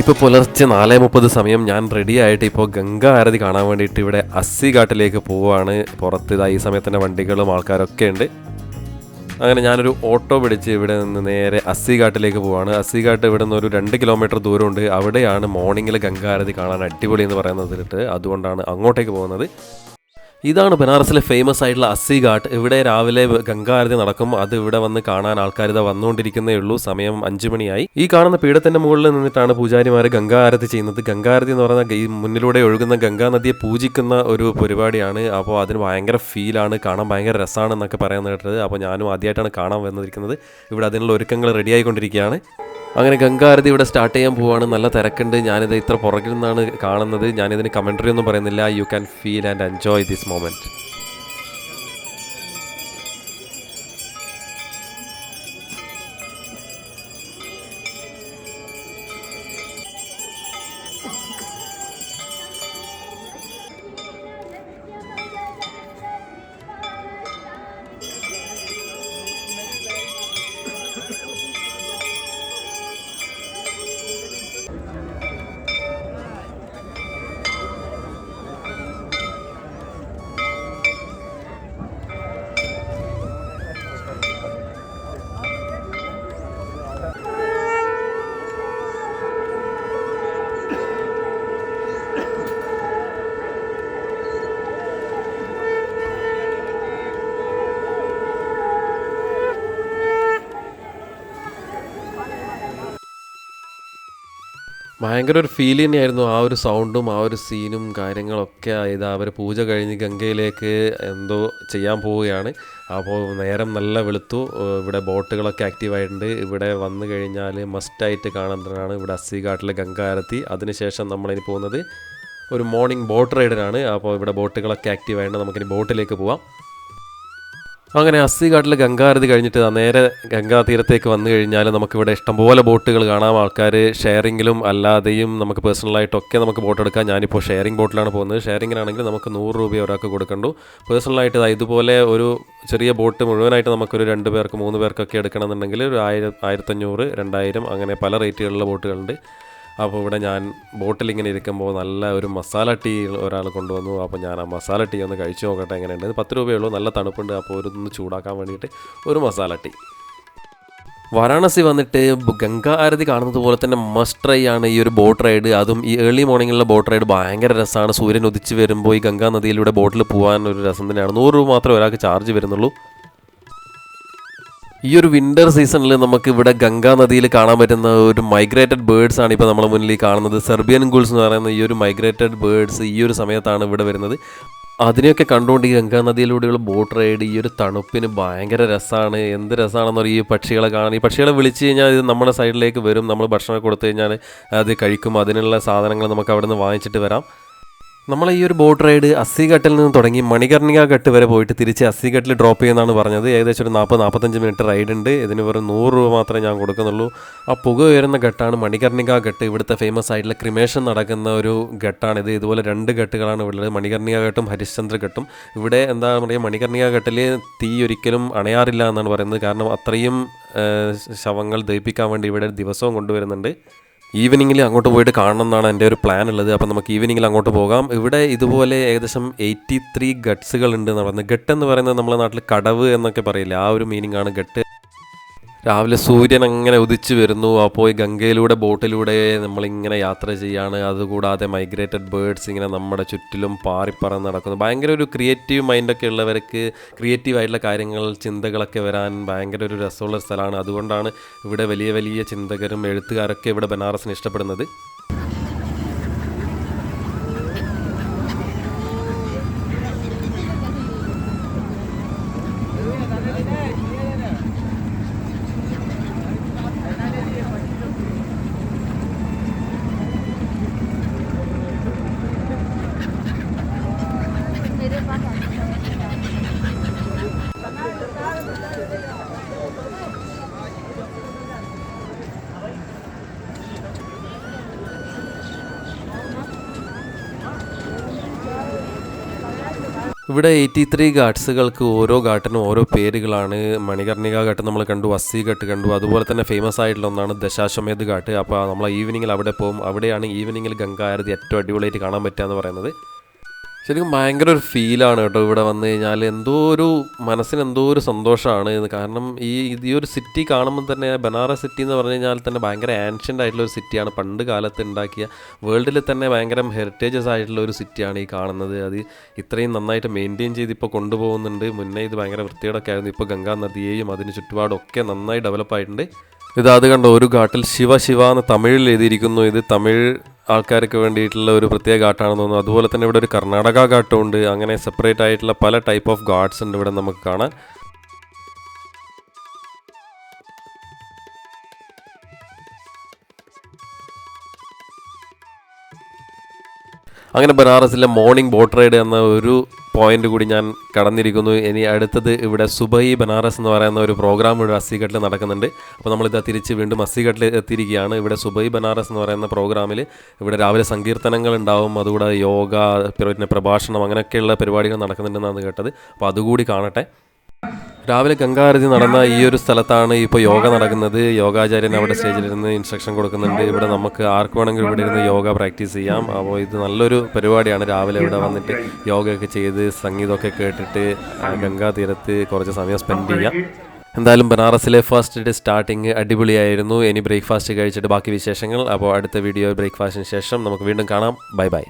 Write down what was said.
ഇപ്പോൾ പുലർച്ചെ 4:30 സമയം. ഞാൻ റെഡി ആയിട്ട് ഇപ്പോൾ ഗംഗാ ആരതി കാണാൻ വേണ്ടിയിട്ട് ഇവിടെ അസ്സി ഘാട്ടിലേക്ക് പോവുകയാണ്. പുറത്ത് ഇതാ ഈ സമയത്തന്നെ വണ്ടികളും ആൾക്കാരൊക്കെ ഉണ്ട്. അങ്ങനെ ഞാനൊരു ഓട്ടോ പിടിച്ച് ഇവിടെ നിന്ന് നേരെ അസ്സി ഘാട്ടിലേക്ക് പോവുകയാണ്. അസ്സി ഘാട്ട് ഇവിടെ നിന്ന് ഒരു 2 കിലോമീറ്റർ ദൂരമുണ്ട്. അവിടെയാണ് മോർണിംഗിൽ ഗംഗാ ആരതി കാണാൻ അടിപൊളി എന്ന് പറയുന്നത്. അതുകൊണ്ടാണ് അങ്ങോട്ടേക്ക് പോകുന്നത്. ഇതാണ് ബനാറസിലെ ഫേമസ് ആയിട്ടുള്ള അസ്സി ഘാട്ട്. ഇവിടെ രാവിലെ ഗംഗാ ആരതി നടക്കും. അത് ഇവിടെ വന്ന് കാണാൻ ആൾക്കാർ ഇതാ വന്നുകൊണ്ടിരിക്കുന്നേ ഉള്ളൂ. സമയം 5 മണിയായി. ഈ കാണുന്ന പീഠത്തിന്റെ മുകളിൽ നിന്നിട്ടാണ് പൂജാരിമാർ ഗംഗാ ആരതി ചെയ്യുന്നത്. ഗംഗാ ആരതി എന്ന് പറയുന്ന ഈ മുന്നിലൂടെ ഒഴുകുന്ന ഗംഗാ നദിയെ പൂജിക്കുന്ന ഒരു പരിപാടിയാണ്. അപ്പോൾ അതിന് ഭയങ്കര ഫീലാണ്, കാണാൻ ഭയങ്കര രസമാണ് എന്നൊക്കെ പറയാൻ കേട്ടത്. അപ്പോൾ ഞാനും ആദ്യമായിട്ടാണ് കാണാൻ വന്നിരിക്കുന്നത്. ഇവിടെ അതിനുള്ള ഒരുക്കങ്ങൾ റെഡി ആയിക്കൊണ്ടിരിക്കുകയാണ്. അങ്ങനെ ഗംഗാ ആരതി ഇവിടെ സ്റ്റാർട്ട് ചെയ്യാൻ പോവാണ്. നല്ല തിരക്കുണ്ട്. ഞാനിത് ഇത്ര പുറകിൽ നിന്നാണ് കാണുന്നത്. ഞാനിതിന് കമൻട്രി ഒന്നും പറയുന്നില്ല. You can feel and enjoy this moment. ഭയങ്കര ഒരു ഫീൽ തന്നെയായിരുന്നു. ആ ഒരു സൗണ്ടും ആ ഒരു സീനും കാര്യങ്ങളൊക്കെ. ഇതാ അവർ പൂജ കഴിഞ്ഞ് ഗംഗയിലേക്ക് എന്തോ ചെയ്യാൻ പോവുകയാണ്. അപ്പോൾ നേരം നല്ല വെളുത്തു. ഇവിടെ ബോട്ടുകളൊക്കെ ആക്റ്റീവായിട്ടുണ്ട്. ഇവിടെ വന്നു കഴിഞ്ഞാൽ മസ്റ്റായിട്ട് കാണുന്നതാണ് ഇവിടെ അസ്സി ഘാട്ടിലെ ഗംഗാ ആരതി. അതിനുശേഷം നമ്മളിനി പോകുന്നത് ഒരു മോർണിംഗ് ബോട്ട് റൈഡിനാണ്. അപ്പോൾ ഇവിടെ ബോട്ടുകളൊക്കെ ആക്റ്റീവായിട്ടുണ്ട്. നമുക്കിനി ബോട്ടിലേക്ക് പോവാം. അങ്ങനെ അസ്സി ഘാട്ടിൽ ഗംഗാ ആരതി കഴിഞ്ഞിട്ട് നേരെ ഗംഗാ തീരത്തേക്ക് വന്നു കഴിഞ്ഞാൽ നമുക്കിവിടെ ഇഷ്ടംപോലെ ബോട്ടുകൾ കാണാം. ആൾക്കാർ ഷെയറിങ്ങിലും അല്ലാതെയും നമുക്ക് പേഴ്സണലായിട്ടൊക്കെ നമുക്ക് ബോട്ട് എടുക്കാം. ഞാനിപ്പോൾ ഷെയറിംഗ് ബോട്ടിലാണ് പോകുന്നത്. ഷെയറിങ്ങിനാണെങ്കിൽ നമുക്ക് 100 രൂപ ഒരാൾക്ക് കൊടുക്കണ്ടു. പേഴ്സണലായിട്ട് ഇതുപോലെ ഒരു ചെറിയ ബോട്ട് മുഴുവനായിട്ട് നമുക്കൊരു 2 പേർക്ക് 3 പേർക്കൊക്കെ എടുക്കണമെന്നുണ്ടെങ്കിൽ ഒരു 1000, 1500, 2000 അങ്ങനെ പല റേറ്റുകളിലുള്ള ബോട്ടുകളുണ്ട്. അപ്പോൾ ഇവിടെ ഞാൻ ബോട്ടിൽ ഇങ്ങനെ ഇരിക്കുമ്പോൾ നല്ല ഒരു മസാല ടീ ഒരാൾ കൊണ്ടുവന്നു. അപ്പോൾ ഞാൻ ആ മസാല ടീ ഒന്ന് കഴിച്ചു നോക്കട്ടെ എങ്ങനെയുണ്ട്. 10 രൂപയുള്ളൂ, നല്ല തണുപ്പുണ്ട്. അപ്പോൾ ഒന്ന് ചൂടാക്കാൻ വേണ്ടിയിട്ട് ഒരു മസാല ടീ. വാരാണസി വന്നിട്ട് ഗംഗാ ആരതി കാണുന്നത് പോലെ തന്നെ മസ്റ്റ് ട്രൈ ആണ് ഈ ഒരു ബോട്ട് റൈഡ്. അതും ഈ ഏർലി മോർണിംഗിലുള്ള ബോട്ട് റൈഡ് ഭയങ്കര രസമാണ്. സൂര്യൻ ഉദിച്ച് വരുമ്പോൾ ഈ ഗംഗാ നദിയിലൂടെ ബോട്ടിൽ പോകാൻ ഒരു രസം തന്നെയാണ്. 100 രൂപ മാത്രമേ ഒരാൾക്ക് ചാർജ് വരുന്നുള്ളൂ. ഈ ഒരു വിൻ്റർ സീസണിൽ നമുക്ക് ഇവിടെ ഗംഗാ നദിയിൽ കാണാൻ പറ്റുന്ന ഒരു മൈഗ്രേറ്റഡ് ബേർഡ്സ് ആണ് ഇപ്പോൾ നമ്മളെ മുന്നിൽ കാണുന്നത്. സെർബിയൻ ഗുൾസ് എന്ന് പറയുന്ന ഈ ഒരു മൈഗ്രേറ്റഡ് ബേർഡ്സ് ഈ ഒരു സമയത്താണ് ഇവിടെ വരുന്നത്. അതിനെയൊക്കെ കണ്ടുകൊണ്ട് ഈ ഗംഗാ നദിയിലൂടെയുള്ള ബോട്ട് റൈഡ് ഈ ഒരു തണുപ്പിന് ഭയങ്കര രസമാണ്. എന്ത് രസമാണെന്ന് പറയും ഈ പക്ഷികളെ കാണാൻ. ഈ പക്ഷികളെ വിളിച്ച് കഴിഞ്ഞാൽ ഇത് നമ്മുടെ സൈഡിലേക്ക് വരും. നമ്മൾ ഭക്ഷണം കൊടുത്തു കഴിഞ്ഞാൽ അത് കഴിക്കും. അതിനുള്ള സാധനങ്ങൾ നമുക്ക് അവിടെ നിന്ന് വാങ്ങിച്ചിട്ട് വരാം. നമ്മൾ ഈ ഒരു ബോട്ട് റൈഡ് അസ്സി ഘട്ടിൽ നിന്ന് തുടങ്ങി മണികർണിക ഘട്ട് വരെ പോയിട്ട് തിരിച്ച് അസ്സി ഘട്ടിൽ ഡ്രോപ്പ് ചെയ്യുന്നതാണ് പറഞ്ഞത്. ഏകദേശം ഒരു 40-45 മിനിറ്റ് റൈഡ് ഉണ്ട്. ഇതിന് വെറും 100 രൂപ മാത്രമേ ഞാൻ കൊടുക്കുന്നുള്ളൂ. ആ പുക ഉയരുന്ന ഘട്ടാണ് മണികർണിക ഘട്ട്. ഇവിടുത്തെ ഫേമസ് ആയിട്ടുള്ള ക്രിമേഷൻ നടക്കുന്ന ഒരു ഘട്ടാണിത്. ഇതുപോലെ 2 ഘട്ടുകളാണ് ഇവിടെ, മണികർണിക ഘട്ടും ഹരിശ്ചന്ദ്ര ഘട്ടും. ഇവിടെ എന്താ പറയുക, മണികർണിക ഘട്ടിൽ തീ ഒരിക്കലും അണയാറില്ല എന്നാണ് പറയുന്നത്. കാരണം അത്രയും ശവങ്ങൾ ദഹിപ്പിക്കാൻ വേണ്ടി ഇവിടെ ദിവസവും കൊണ്ടുവരുന്നുണ്ട്. ഈവനിങ്ങിൽ അങ്ങോട്ട് പോയിട്ട് കാണണം എന്നാണ് എൻ്റെ ഒരു പ്ലാൻ ഉള്ളത്. അപ്പം നമുക്ക് ഈവനിങ്ങിൽ അങ്ങോട്ട് പോകാം. ഇവിടെ ഇതുപോലെ ഏകദേശം 83 ഗട്ട്സുകൾ ഉണ്ട് എന്ന് പറയുന്നത്. ഗട്ട് എന്ന് പറയുന്നത് നമ്മുടെ നാട്ടിൽ കടവ് എന്നൊക്കെ പറയില്ല, ആ ഒരു മീനിങ് ആണ് ഗട്ട്. രാവിലെ സൂര്യൻ അങ്ങനെ ഉദിച്ചു വരുന്നു. അപ്പോൾ ഈ ഗംഗയിലൂടെ ബോട്ടിലൂടെ നമ്മളിങ്ങനെ യാത്ര ചെയ്യാണ്. അതുകൂടാതെ മൈഗ്രേറ്റഡ് ബേർഡ്സ് ഇങ്ങനെ നമ്മുടെ ചുറ്റിലും പാറിപ്പറന്ന് നടക്കുന്നു. ഭയങ്കര ഒരു ക്രിയേറ്റീവ് മൈൻഡൊക്കെ ഉള്ളവർക്ക് ക്രിയേറ്റീവായിട്ടുള്ള കാര്യങ്ങൾ ചിന്തകളൊക്കെ വരാൻ ഭയങ്കര ഒരു രസമുള്ള സ്ഥലമാണ്. അതുകൊണ്ടാണ് ഇവിടെ വലിയ വലിയ ചിന്തകരും എഴുത്തുകാരൊക്കെ ഇവിടെ ബനാറസിനെ ഇഷ്ടപ്പെടുന്നത്. ഇവിടെ 83 ഘാട്സുകൾക്ക് ഓരോ ഘാട്ടിനും ഓരോ പേരുകളാണ്. മണികർണിക ഘാട്ട് നമ്മൾ കണ്ടു, അസ്സി ഘട്ട് കണ്ടു, അതുപോലെ തന്നെ ഫേമസ് ആയിട്ടുള്ള ഒന്നാണ് ദശാശ്വമേധ് ഘാട്ട്. അപ്പോൾ നമ്മൾ ഈവനിങ്ങിൽ അവിടെ പോകും. അവിടെയാണ് ഈവനിങ്ങിൽ ഗംഗാ ആരതി ഏറ്റവും അടിപൊളിയായിട്ട് കാണാൻ പറ്റുക എന്ന് പറയുന്നത്. ശരിക്കും ഭയങ്കര ഒരു ഫീലാണ് കേട്ടോ ഇവിടെ വന്നു കഴിഞ്ഞാൽ. എന്തോ ഒരു മനസ്സിന് എന്തോ ഒരു സന്തോഷമാണ്. കാരണം ഈ ഒരു സിറ്റി കാണുമ്പോൾ തന്നെ, ബനാറസ് സിറ്റി എന്ന് പറഞ്ഞു കഴിഞ്ഞാൽ തന്നെ ഭയങ്കര ആൻഷ്യൻ്റ് ആയിട്ടുള്ള ഒരു സിറ്റിയാണ്. പണ്ട് കാലത്ത് ഉണ്ടാക്കിയ, വേൾഡിൽ തന്നെ ഭയങ്കര ഹെറിറ്റേജസ് ആയിട്ടുള്ള ഒരു സിറ്റിയാണ് ഈ കാണുന്നത്. അത് ഇത്രയും നന്നായിട്ട് മെയിൻറ്റെയിൻ ചെയ്ത് ഇപ്പോൾ കൊണ്ടുപോകുന്നുണ്ട്. മുന്നേ ഇത് ഭയങ്കര വൃത്തിയോടൊക്കെ ആയിരുന്നു. ഇപ്പോൾ ഗംഗാ നദിയെയും അതിന് ചുറ്റുപാടൊക്കെ നന്നായി ഡെവലപ്പായിട്ടുണ്ട്. അത് കണ്ടോ, ഒരു ഘാട്ടിൽ ശിവ ശിവ എന്ന് തമിഴിൽ എഴുതിയിരിക്കുന്നു. ഇത് തമിഴ് ആൾക്കാർക്ക് വേണ്ടിയിട്ടുള്ള ഒരു പ്രത്യേക ഘാട്ടാണെന്ന് തോന്നുന്നു. അതുപോലെ തന്നെ ഇവിടെ ഒരു കർണാടക ഘാട്ടുമുണ്ട്. അങ്ങനെ സെപ്പറേറ്റ് ആയിട്ടുള്ള പല ടൈപ്പ് ഓഫ് ഘാട്സ് ഉണ്ട് ഇവിടെ നമുക്ക് കാണാൻ. അങ്ങനെ ബനാറസിലെ മോർണിംഗ് ബോട്ട് റൈഡ് എന്ന ഒരു പോയിന്റ് കൂടി ഞാൻ കടന്നിരിക്കുന്നു. ഇനി അടുത്തത് ഇവിടെ സുബഹി ബനാറസ് എന്ന് പറയുന്ന ഒരു പ്രോഗ്രാം ഇവിടെ അസ്സിഘട്ടിൽ നടക്കുന്നുണ്ട്. അപ്പോൾ നമ്മളിത് തിരിച്ച് വീണ്ടും അസ്സിഘട്ടിൽ എത്തിയിരിക്കുകയാണ്. ഇവിടെ സുബഹി ബനാറസ് എന്ന് പറയുന്ന പ്രോഗ്രാമിൽ ഇവിടെ രാവിലെ സങ്കീർത്തനങ്ങൾ ഉണ്ടാവും, അതുകൂടെ യോഗ, പിന്നെ പ്രഭാഷണം, അങ്ങനെയൊക്കെയുള്ള പരിപാടികൾ നടക്കുന്നുണ്ടെന്നാണ് കേട്ടത്. അപ്പോൾ അതുകൂടി കാണട്ടെ. രാവിലെ ഗംഗാരതി നടന്ന ഈ ഒരു സ്ഥലത്താണ് ഇപ്പോൾ യോഗ നടക്കുന്നത്. യോഗാചാര്യൻ അവിടെ സ്റ്റേജിലിരുന്ന് ഇൻസ്ട്രക്ഷൻ കൊടുക്കുന്നുണ്ട്. ഇവിടെ നമുക്ക് ആർക്ക് വേണമെങ്കിലും ഇവിടെ ഇരുന്ന് യോഗ പ്രാക്ടീസ് ചെയ്യാം. അപ്പോൾ ഇത് നല്ലൊരു പരിപാടിയാണ്. രാവിലെ ഇവിടെ വന്നിട്ട് യോഗയൊക്കെ ചെയ്ത് സംഗീതമൊക്കെ കേട്ടിട്ട് ഗംഗാ തീരത്ത് കുറച്ച് സമയം സ്പെൻഡ് ചെയ്യാം. എന്തായാലും ബനാറസിലെ ഫസ്റ്റ് ഡേ സ്റ്റാർട്ടിങ് അടിപൊളിയായിരുന്നു. ഇനി ബ്രേക്ക്ഫാസ്റ്റ് കഴിച്ചിട്ട് ബാക്കി വിശേഷങ്ങൾ. അപ്പോൾ അടുത്ത വീഡിയോ ബ്രേക്ക്ഫാസ്റ്റിന് ശേഷം നമുക്ക് വീണ്ടും കാണാം. Bye bye.